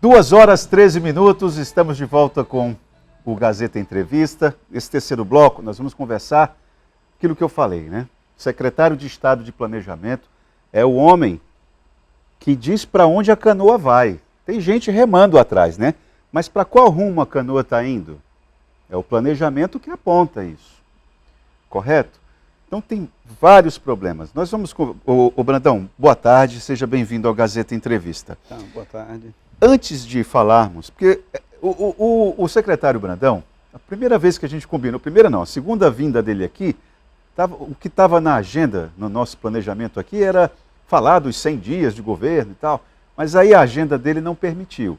2h13, estamos de volta com o Gazeta Entrevista. Esse terceiro bloco, nós vamos conversar aquilo que eu falei, né? O secretário de Estado de Planejamento é o homem que diz para onde a canoa vai. Tem gente remando atrás, né? Mas para qual rumo a canoa está indo? É o planejamento que aponta isso, correto? Então tem vários problemas. Nós vamos... Ô Brandão, boa tarde, seja bem-vindo ao Gazeta Entrevista. Boa tarde. Antes de falarmos, porque o secretário Brandão, a primeira vez que a gente combinou, a segunda vinda dele aqui, o que estava na agenda, no nosso planejamento aqui, era falar dos 100 dias de governo e tal, mas aí a agenda dele não permitiu.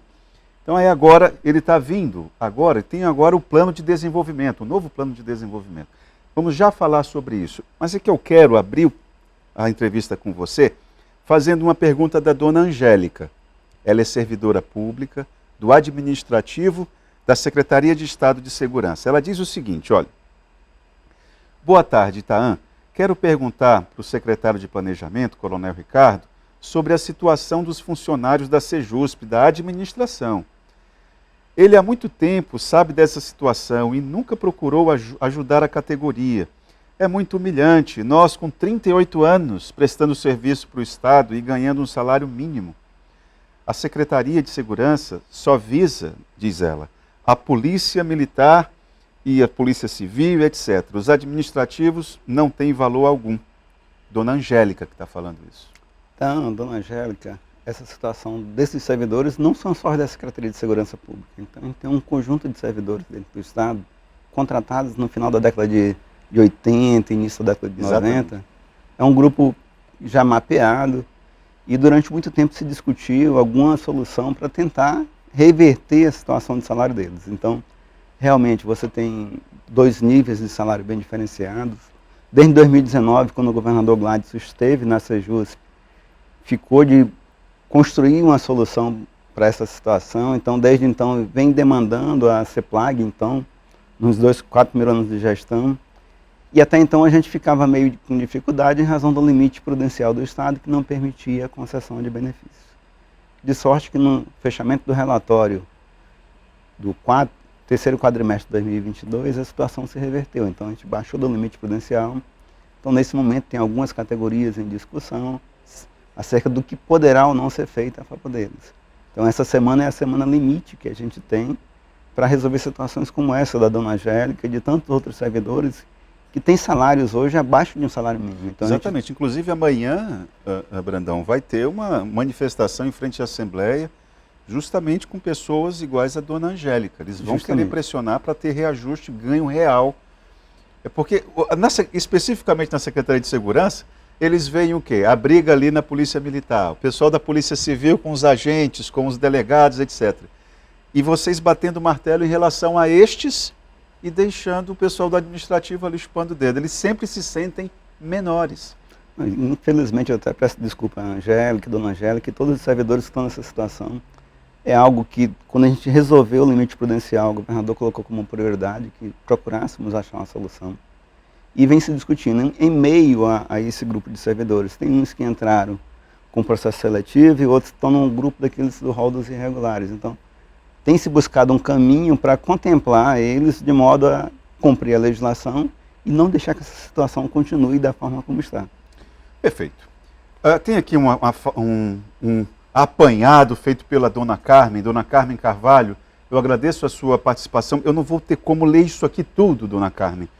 Então aí agora ele está vindo, tem agora o plano de desenvolvimento, o novo plano de desenvolvimento. Vamos já falar sobre isso, mas é que eu quero abrir a entrevista com você fazendo uma pergunta da dona Angélica. Ela é servidora pública do Administrativo da Secretaria de Estado de Segurança. Ela diz o seguinte, olha, boa tarde, Itaã. Quero perguntar para o secretário de Planejamento, Coronel Ricardo, sobre a situação dos funcionários da Sejusp, da administração. Ele há muito tempo sabe dessa situação e nunca procurou ajudar a categoria. É muito humilhante, nós com 38 anos prestando serviço para o Estado e ganhando um salário mínimo. A Secretaria de Segurança só visa, diz ela, a Polícia Militar e a Polícia Civil, etc. Os administrativos não têm valor algum. Dona Angélica que está falando isso. Então, dona Angélica, essa situação desses servidores não são só da Secretaria de Segurança Pública. Então, tem um conjunto de servidores dentro do Estado, contratados no final da década de 80, início da década de 90. Exatamente. É um grupo já mapeado e durante muito tempo se discutiu alguma solução para tentar reverter a situação de salário deles. Então, realmente, você tem dois níveis de salário bem diferenciados. Desde 2019, quando o governador Gladys esteve na Sejusp, ficou de construir uma solução para essa situação. Então, desde então, vem demandando a CEPLAG, então, nos 4 primeiros anos de gestão. E até então a gente ficava meio com dificuldade em razão do limite prudencial do Estado, que não permitia a concessão de benefícios. De sorte que no fechamento do relatório do terceiro quadrimestre de 2022, a situação se reverteu. Então a gente baixou do limite prudencial. Então nesse momento tem algumas categorias em discussão acerca do que poderá ou não ser feito a favor deles. Então essa semana é a semana limite que a gente tem para resolver situações como essa da dona Angélica e de tantos outros servidores que têm salários hoje abaixo de um salário mínimo. Então, exatamente. Inclusive amanhã, Brandão, vai ter uma manifestação em frente à Assembleia justamente com pessoas iguais à dona Angélica. Eles vão querer pressionar para ter reajuste, ganho real. É porque, especificamente na Secretaria de Segurança, eles veem o quê? A briga ali na Polícia Militar, o pessoal da Polícia Civil com os agentes, com os delegados, etc. E vocês batendo martelo em relação a estes e deixando o pessoal do administrativo ali chupando o dedo. Eles sempre se sentem menores. Infelizmente, eu até peço desculpa a Angélica, a dona Angélica, e todos os servidores que estão nessa situação. É algo que, quando a gente resolveu o limite prudencial, o governador colocou como prioridade que procurássemos achar uma solução. E vem se discutindo em meio a esse grupo de servidores. Tem uns que entraram com processo seletivo e outros estão no grupo daqueles do rol dos irregulares. Então, tem se buscado um caminho para contemplar eles de modo a cumprir a legislação e não deixar que essa situação continue da forma como está. Perfeito. Tem aqui um apanhado feito pela dona Carmen Carvalho. Eu agradeço a sua participação. Eu não vou ter como ler isso aqui tudo, dona Carmen,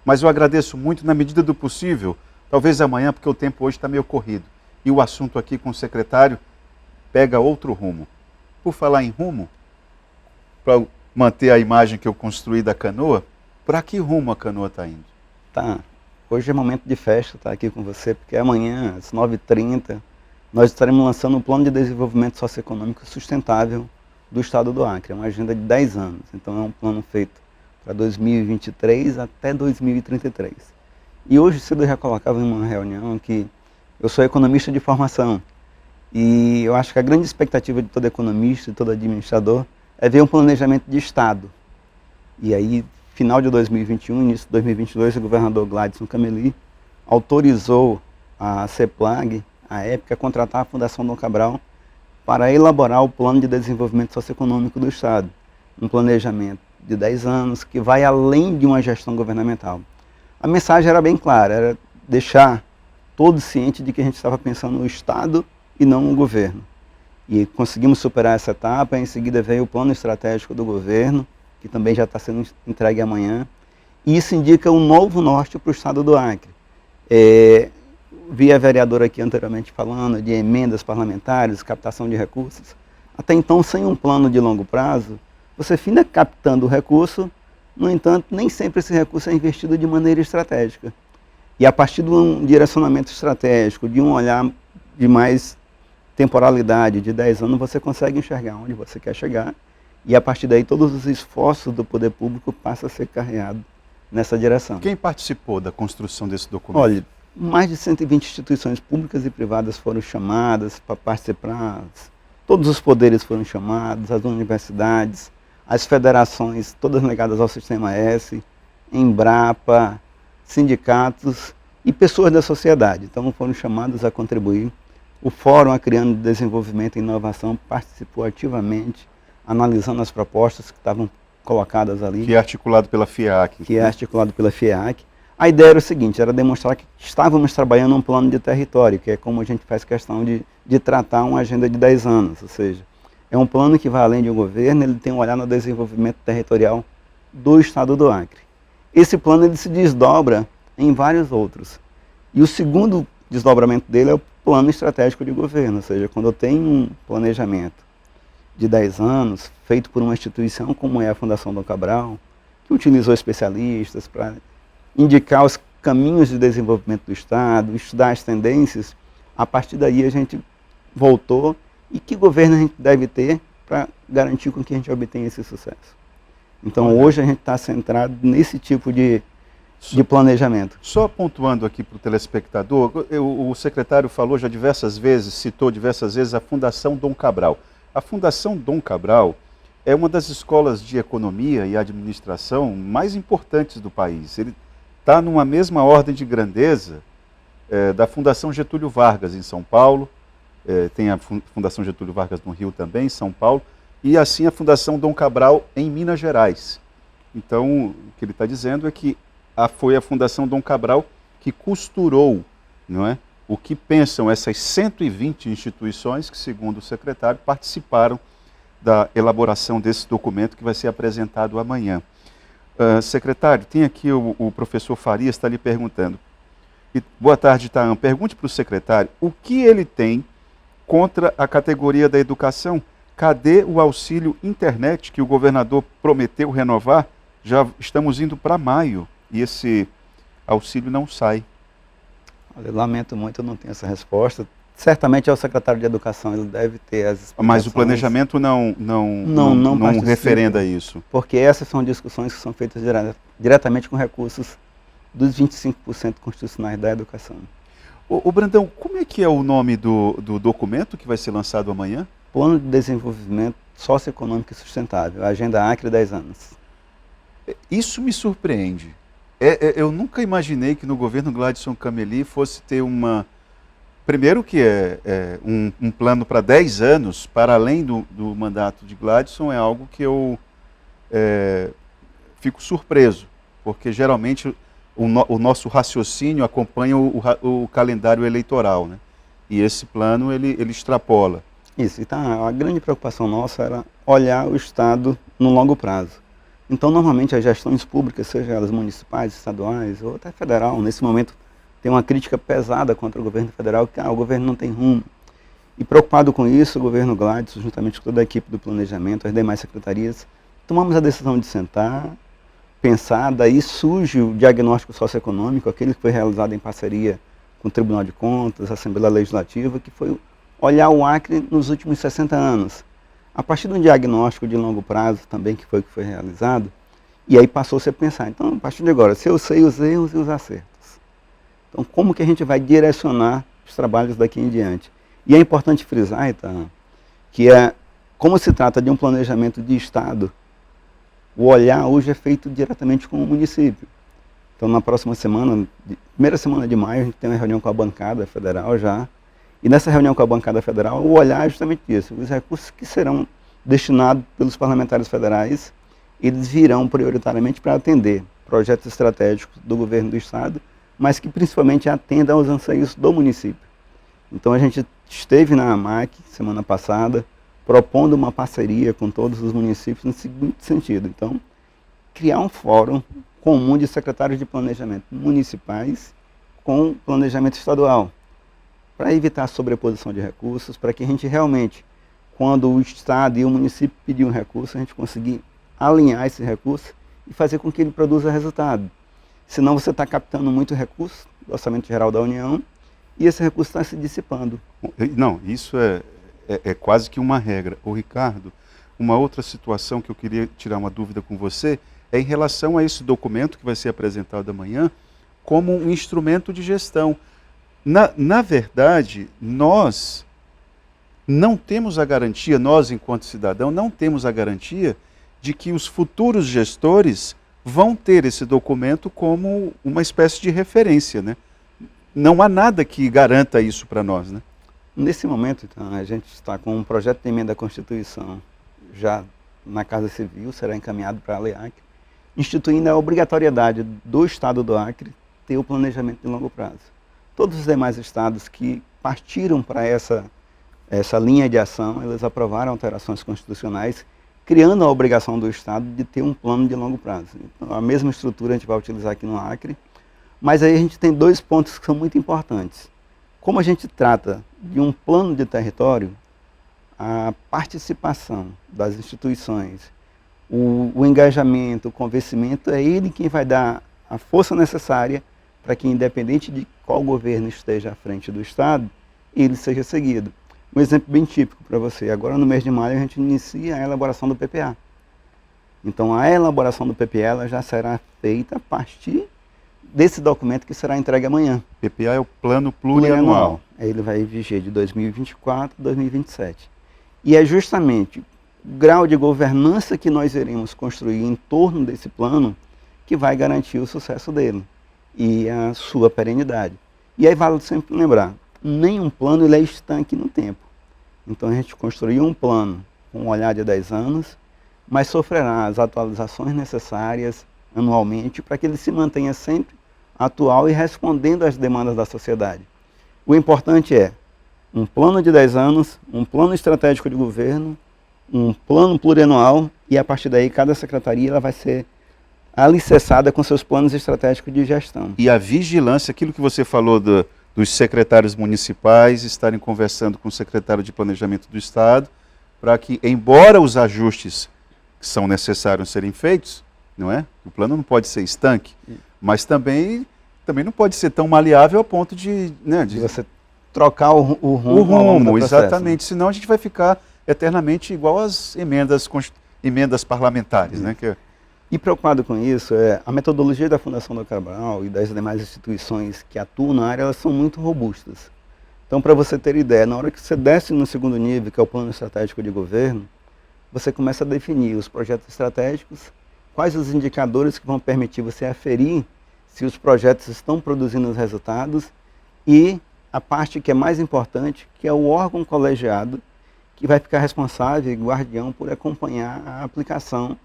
mas eu agradeço muito na medida do possível, talvez amanhã, porque o tempo hoje está meio corrido. E o assunto aqui com o secretário pega outro rumo. Por falar em rumo, para manter a imagem que eu construí da canoa, para que rumo a canoa está indo? Tá. Hoje é momento de festa estar aqui com você, porque amanhã, às 9h30, nós estaremos lançando um plano de desenvolvimento socioeconômico sustentável do Estado do Acre. É uma agenda de 10 anos. Então é um plano feito para 2023 até 2033. E hoje cedo eu já colocava em uma reunião que eu sou economista de formação. E eu acho que a grande expectativa de todo economista, de todo administrador, é ver um planejamento de Estado. E aí, final de 2021, início de 2022, o governador Gladys Cameli autorizou a CEPLAG, à época, a contratar a Fundação Dom Cabral para elaborar o plano de desenvolvimento socioeconômico do Estado. Um planejamento de 10 anos que vai além de uma gestão governamental. A mensagem era bem clara, era deixar todos cientes de que a gente estava pensando no Estado e não no governo. E conseguimos superar essa etapa, em seguida veio o plano estratégico do governo, que também já está sendo entregue amanhã, e isso indica um novo norte para o Estado do Acre. Vi a vereadora aqui anteriormente falando de emendas parlamentares, captação de recursos. Até então, sem um plano de longo prazo, você finda captando o recurso, no entanto, nem sempre esse recurso é investido de maneira estratégica. E a partir de um direcionamento estratégico, de um olhar de mais temporalidade, de 10 anos, você consegue enxergar onde você quer chegar, e a partir daí todos os esforços do poder público passam a ser carreados nessa direção. Quem participou da construção desse documento? Olha, mais de 120 instituições públicas e privadas foram chamadas para participar, todos os poderes foram chamados, as universidades, as federações, todas ligadas ao Sistema S, Embrapa, sindicatos e pessoas da sociedade. Então foram chamados a contribuir. O Fórum Acreano de Desenvolvimento e Inovação participou ativamente, analisando as propostas que estavam colocadas ali. Que é articulado pela FIAC. Que é articulado pela FIAC. A ideia era o seguinte, era demonstrar que estávamos trabalhando um plano de território, que é como a gente faz questão de tratar uma agenda de 10 anos, ou seja, é um plano que vai além de um governo, ele tem um olhar no desenvolvimento territorial do Estado do Acre. Esse plano ele se desdobra em vários outros. E o segundo desdobramento dele é o plano estratégico de governo, ou seja, quando eu tenho um planejamento de 10 anos, feito por uma instituição como é a Fundação Dom Cabral, que utilizou especialistas para indicar os caminhos de desenvolvimento do Estado, estudar as tendências, a partir daí a gente voltou e que governo a gente deve ter para garantir com que a gente obtenha esse sucesso. Então hoje a gente está centrado nesse tipo de planejamento. Só pontuando aqui para o telespectador, o secretário falou já diversas vezes, citou diversas vezes a Fundação Dom Cabral. A Fundação Dom Cabral é uma das escolas de economia e administração mais importantes do país. Ele está numa mesma ordem de grandeza da Fundação Getúlio Vargas em São Paulo, tem a Fundação Getúlio Vargas no Rio também, em São Paulo, e assim a Fundação Dom Cabral em Minas Gerais. Então, o que ele está dizendo é que foi a Fundação Dom Cabral que costurou, não é, o que pensam essas 120 instituições que, segundo o secretário, participaram da elaboração desse documento que vai ser apresentado amanhã. Secretário, tem aqui o professor Farias, está lhe perguntando. Boa tarde, Taam. Pergunte para o secretário o que ele tem contra a categoria da educação. Cadê o auxílio internet que o governador prometeu renovar? Já estamos indo para maio e esse auxílio não sai. Olha, lamento muito, eu não tenho essa resposta. Certamente é o secretário de Educação, ele deve ter as explicações. Mas o planejamento não referenda isso. Porque essas são discussões que são feitas diretamente com recursos dos 25% constitucionais da educação. O Brandão, como é que é o nome do documento que vai ser lançado amanhã? Plano de Desenvolvimento Socioeconômico e Sustentável, Agenda Acre 10 anos. Isso me surpreende. Eu nunca imaginei que no governo Gladson Cameli fosse ter uma... Primeiro que um plano para 10 anos, para além do mandato de Gladson, é algo que eu fico surpreso, porque geralmente o nosso raciocínio acompanha o calendário eleitoral, né? E esse plano ele extrapola. Isso, então a grande preocupação nossa era olhar o Estado no longo prazo. Então normalmente as gestões públicas, seja elas municipais, estaduais ou até federal, nesse momento tem uma crítica pesada contra o governo federal, que o governo não tem rumo. E preocupado com isso, o governo Gladson, juntamente com toda a equipe do planejamento, as demais secretarias, tomamos a decisão de sentar, pensar, daí surge o diagnóstico socioeconômico, aquele que foi realizado em parceria com o Tribunal de Contas, a Assembleia Legislativa, que foi olhar o Acre nos últimos 60 anos. A partir de um diagnóstico de longo prazo também, que foi realizado, e aí passou-se a pensar, então, a partir de agora, se eu sei os erros e os acertos, então, como que a gente vai direcionar os trabalhos daqui em diante? E é importante frisar, então, que como se trata de um planejamento de Estado, o olhar hoje é feito diretamente com o município. Então, na próxima semana, primeira semana de maio, a gente tem uma reunião com a bancada federal já, E nessa reunião com a bancada federal, o olhar é justamente isso. Os recursos que serão destinados pelos parlamentares federais, eles virão prioritariamente para atender projetos estratégicos do governo do estado, mas que principalmente atendam aos anseios do município. Então a gente esteve na AMAC semana passada, propondo uma parceria com todos os municípios no seguinte sentido. Então, criar um fórum comum de secretários de planejamento municipais com planejamento estadual, para evitar a sobreposição de recursos, para que a gente realmente, quando o estado e o município pedir um recurso, a gente conseguir alinhar esse recurso e fazer com que ele produza resultado. Senão você está captando muito recurso do Orçamento Geral da União e esse recurso está se dissipando. Não, isso é quase que uma regra. Ô Ricardo, uma outra situação que eu queria tirar uma dúvida com você é em relação a esse documento que vai ser apresentado amanhã como um instrumento de gestão. Na verdade, nós não temos a garantia, nós enquanto cidadão, não temos a garantia de que os futuros gestores vão ter esse documento como uma espécie de referência, né? Não há nada que garanta isso para nós, né? Nesse momento, então, a gente está com um projeto de emenda à Constituição já na Casa Civil, será encaminhado para a LEAC, instituindo a obrigatoriedade do Estado do Acre ter o planejamento de longo prazo. Todos os demais estados que partiram para essa linha de ação, eles aprovaram alterações constitucionais, criando a obrigação do Estado de ter um plano de longo prazo. Então, a mesma estrutura a gente vai utilizar aqui no Acre, mas aí a gente tem dois pontos que são muito importantes. Como a gente trata de um plano de território, a participação das instituições, o engajamento, o convencimento, é ele quem vai dar a força necessária para que, independente de qual governo esteja à frente do Estado, ele seja seguido. Um exemplo bem típico para você, agora no mês de maio a gente inicia a elaboração do PPA. Então a elaboração do PPA ela já será feita a partir desse documento que será entregue amanhã. PPA é o Plano Plurianual. Ele vai viger de 2024 a 2027. E é justamente o grau de governança que nós iremos construir em torno desse plano que vai garantir o sucesso dele e a sua perenidade. E aí vale sempre lembrar, nenhum plano ele é estanque no tempo. Então a gente construiu um plano com um olhar de 10 anos, mas sofrerá as atualizações necessárias anualmente para que ele se mantenha sempre atual e respondendo às demandas da sociedade. O importante é um plano de 10 anos, um plano estratégico de governo, um plano plurianual e a partir daí cada secretaria ela vai ser alicerçada com seus planos estratégicos de gestão. E a vigilância, aquilo que você falou dos secretários municipais estarem conversando com o secretário de Planejamento do Estado, para que, embora os ajustes que são necessários serem feitos, não é? O plano não pode ser estanque, mas também não pode ser tão maleável ao ponto de você trocar o rumo. O rumo, exatamente, senão a gente vai ficar eternamente igual às emendas parlamentares, né? E preocupado com isso, a metodologia da Fundação do Cabral e das demais instituições que atuam na área, elas são muito robustas. Então, para você ter ideia, na hora que você desce no segundo nível, que é o plano estratégico de governo, você começa a definir os projetos estratégicos, quais os indicadores que vão permitir você aferir se os projetos estão produzindo os resultados e a parte que é mais importante, que é o órgão colegiado, que vai ficar responsável e guardião por acompanhar a aplicação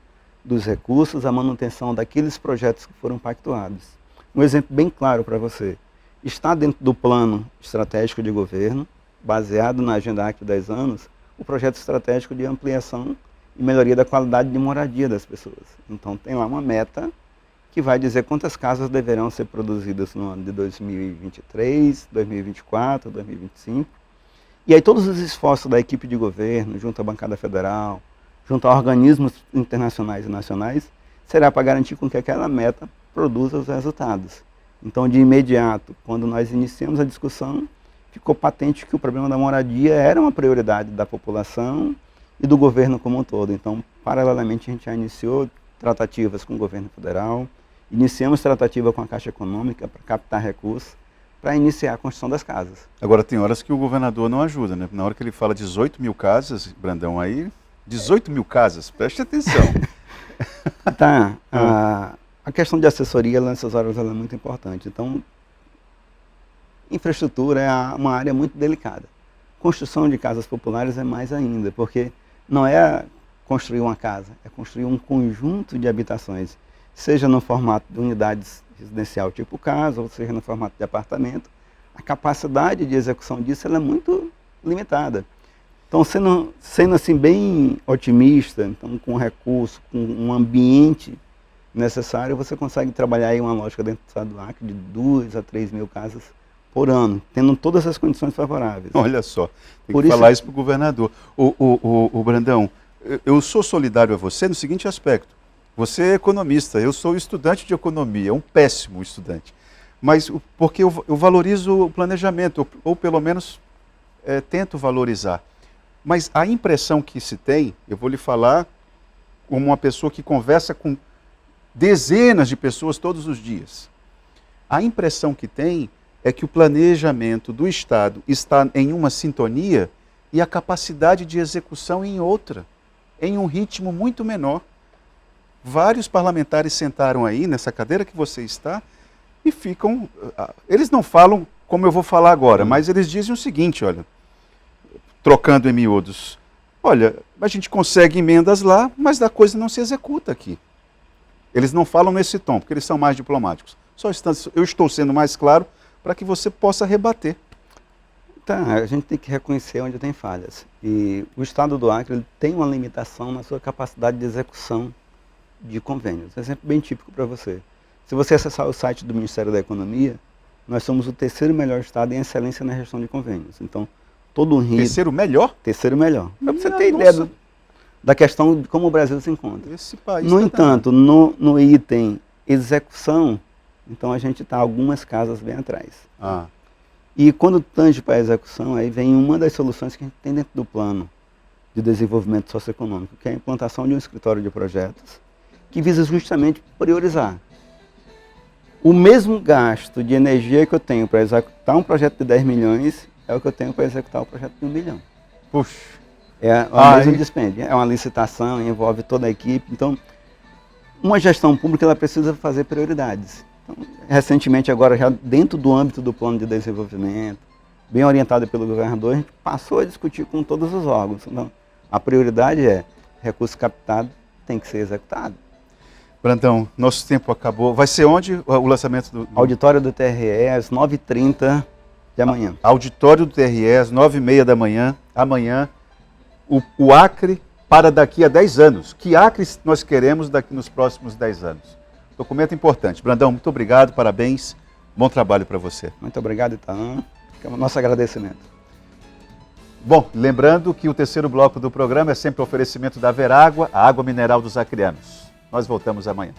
dos recursos, a manutenção daqueles projetos que foram pactuados. Um exemplo bem claro para você. Está dentro do plano estratégico de governo, baseado na Agenda Acre 10 anos, o projeto estratégico de ampliação e melhoria da qualidade de moradia das pessoas. Então tem lá uma meta que vai dizer quantas casas deverão ser produzidas no ano de 2023, 2024, 2025. E aí todos os esforços da equipe de governo, junto à bancada federal, junto a organismos internacionais e nacionais, será para garantir com que aquela meta produza os resultados. Então, de imediato, quando nós iniciamos a discussão, ficou patente que o problema da moradia era uma prioridade da população e do governo como um todo. Então, paralelamente, a gente já iniciou tratativas com o governo federal, iniciamos tratativa com a Caixa Econômica para captar recursos, para iniciar a construção das casas. Agora, tem horas que o governador não ajuda, né? Na hora que ele fala 18 mil casas, Brandão, aí... 18 mil casas, preste atenção. Tá, a questão de assessoria nessas horas ela é muito importante. Então, Infraestrutura é uma área muito delicada. Construção de casas populares é mais ainda, porque não é construir uma casa, é construir um conjunto de habitações, seja no formato de unidades residencial tipo casa, ou seja no formato de apartamento. A capacidade de execução disso ela é muito limitada. Então, sendo assim bem otimista, então, com recurso, com um ambiente necessário, você consegue trabalhar aí uma lógica dentro do estado do Acre de 2 a 3 mil casas por ano, tendo todas as condições favoráveis. Olha só, tem que falar isso para o governador. O Brandão, eu sou solidário a você no seguinte aspecto. Você é economista, eu sou estudante de economia, um péssimo estudante. Mas porque eu valorizo o planejamento, ou pelo menos tento valorizar. Mas a impressão que se tem, eu vou lhe falar como uma pessoa que conversa com dezenas de pessoas todos os dias. A impressão que tem é que o planejamento do Estado está em uma sintonia e a capacidade de execução em outra, em um ritmo muito menor. Vários parlamentares sentaram aí nessa cadeira que você está e ficam... Eles não falam como eu vou falar agora, mas eles dizem o seguinte, olha, trocando em miúdos, olha, a gente consegue emendas lá, mas a coisa não se executa aqui. Eles não falam nesse tom, porque eles são mais diplomáticos. Eu estou sendo mais claro para que você possa rebater. Tá, a gente tem que reconhecer onde tem falhas. E o Estado do Acre ele tem uma limitação na sua capacidade de execução de convênios. Um exemplo bem típico para você. Se você acessar o site do Ministério da Economia, nós somos o terceiro melhor estado em excelência na gestão de convênios. Então, todo um rio... Terceiro melhor? Terceiro melhor. Para você ter ideia da questão de como o Brasil se encontra. Esse país no entanto, no item execução, então a gente está algumas casas bem atrás. E quando tange para a execução, aí vem uma das soluções que a gente tem dentro do plano de desenvolvimento socioeconômico, que é a implantação de um escritório de projetos, que visa justamente priorizar. O mesmo gasto de energia que eu tenho para executar um projeto de 10 milhões é o que eu tenho para executar o projeto de 1 bilhão. Puxa. É o mesmo dispêndio. É uma licitação, envolve toda a equipe. Então, uma gestão pública ela precisa fazer prioridades. Então, recentemente, agora, já dentro do âmbito do plano de desenvolvimento, bem orientado pelo governador, a gente passou a discutir com todos os órgãos. Então, a prioridade é recurso captado tem que ser executado. Brandão, nosso tempo acabou. Vai ser onde o lançamento do... Auditório do TRE, às 9h30 de amanhã. Auditório do TRE, às 9h30 da manhã. Amanhã, o Acre para daqui a 10 anos. Que Acre nós queremos daqui nos próximos 10 anos? Documento importante. Brandão, muito obrigado, parabéns. Bom trabalho para você. Muito obrigado, Itaã. É o nosso agradecimento. Bom, lembrando que o terceiro bloco do programa é sempre o oferecimento da Verágua, a água mineral dos acreanos. Nós voltamos amanhã.